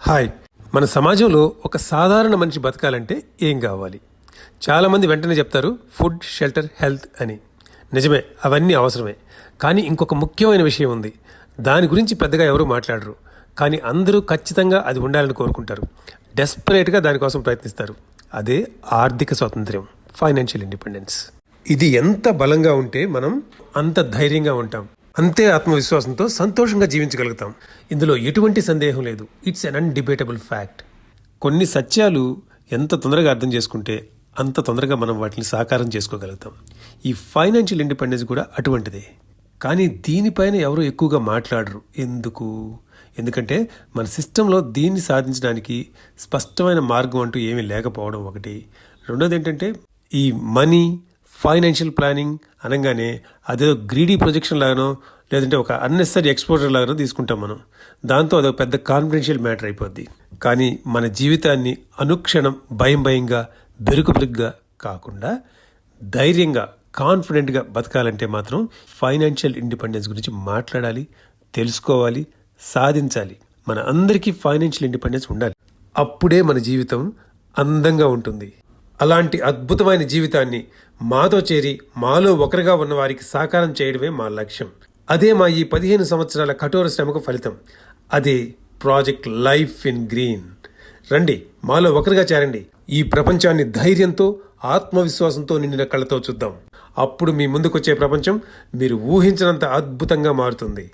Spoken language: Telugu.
హాయ్. మన సమాజంలో ఒక సాధారణ మనిషి బతకాలంటే ఏం కావాలి? చాలామంది వెంటనే చెప్తారు ఫుడ్, షెల్టర్, హెల్త్ అని. నిజమే, అవన్నీ అవసరమే. కానీ ఇంకొక ముఖ్యమైన విషయం ఉంది. దాని గురించి పెద్దగా ఎవరు మాట్లాడరు. కానీ అందరూ ఖచ్చితంగా అది ఉండాలని కోరుకుంటారు. డెస్పరేట్గా దానికోసం ప్రయత్నిస్తారు. అదే ఆర్థిక స్వాతంత్ర్యం, ఫైనాన్షియల్ ఇండిపెండెన్స్. ఇది ఎంత బలంగా ఉంటే మనం అంత ధైర్యంగా ఉంటాం, అంతే ఆత్మవిశ్వాసంతో సంతోషంగా జీవించగలుగుతాం. ఇందులో ఎటువంటి సందేహం లేదు. It's an undebatable fact. కొన్ని సత్యాలు ఎంత తొందరగా అర్థం చేసుకుంటే అంత తొందరగా మనం వాటిని సాకారం చేసుకోగలుగుతాం. ఈ ఫైనాన్షియల్ ఇండిపెండెన్స్ కూడా అటువంటిదే. కానీ దీనిపైన ఎవరు ఎక్కువగా మాట్లాడరు. ఎందుకంటే మన సిస్టంలో దీన్ని సాధించడానికి స్పష్టమైన మార్గం అంటూ ఏమీ లేకపోవడం ఒకటి. రెండోది ఏంటంటే, ఈ మనీ, ఫైనాన్షియల్ ప్లానింగ్ అనగానే అదేదో గ్రీడీ ప్రొజెక్షన్ లాగానో లేదంటే ఒక అన్నెసరీ ఎక్స్పోజర్ లాగానో తీసుకుంటాం మనం. దాంతో అదొక పెద్ద కాన్ఫిడెన్షియల్ మ్యాటర్ అయిపోద్ది. కానీ మన జీవితాన్ని అనుక్షణం భయంగా, బెరుకుగా కాకుండా ధైర్యంగా, కాన్ఫిడెంట్గా బతకాలంటే మాత్రం ఫైనాన్షియల్ ఇండిపెండెన్స్ గురించి మాట్లాడాలి, తెలుసుకోవాలి, సాధించాలి. మన అందరికీ ఫైనాన్షియల్ ఇండిపెండెన్స్ ఉండాలి. అప్పుడే మన జీవితం అందంగా ఉంటుంది. అలాంటి అద్భుతమైన జీవితాన్ని మాతో చేరి మాలో ఒకరిగా ఉన్న వారికి సాకారం చేయడమే మా లక్ష్యం. అదే మా ఈ 15 సంవత్సరాల కఠోర శ్రమకు ఫలితం. అదే ప్రాజెక్ట్ లైఫ్ ఇన్ గ్రీన్. రండి, మాలో ఒకరిగా చేరండి. ఈ ప్రపంచాన్ని ధైర్యంతో, ఆత్మవిశ్వాసంతో నిండిన కళ్ళతో చూద్దాం. అప్పుడు మీ ముందుకొచ్చే ప్రపంచం మీరు ఊహించినంత అద్భుతంగా మారుతుంది.